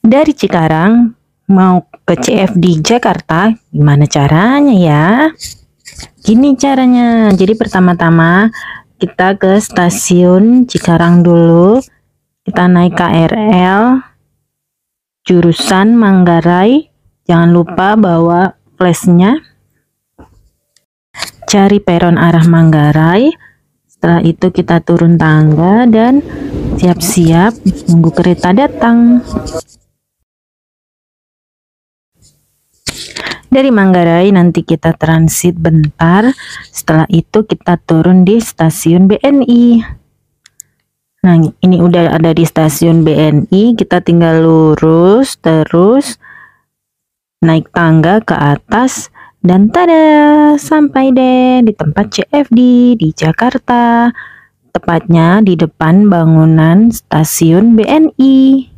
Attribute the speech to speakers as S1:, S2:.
S1: Dari Cikarang mau ke CFD Jakarta, gimana caranya ya? Gini caranya, jadi pertama-tama kita ke stasiun Cikarang dulu, kita naik KRL, jurusan Manggarai, jangan lupa bawa flashnya, cari peron arah Manggarai, setelah itu kita turun tangga dan siap-siap nunggu kereta datang. Dari Manggarai nanti kita transit bentar, setelah itu kita turun di stasiun BNI. Nah, ini udah ada di stasiun BNI, kita tinggal lurus terus naik tangga ke atas dan tada, sampai deh di tempat CFD di Jakarta, tepatnya di depan bangunan stasiun BNI.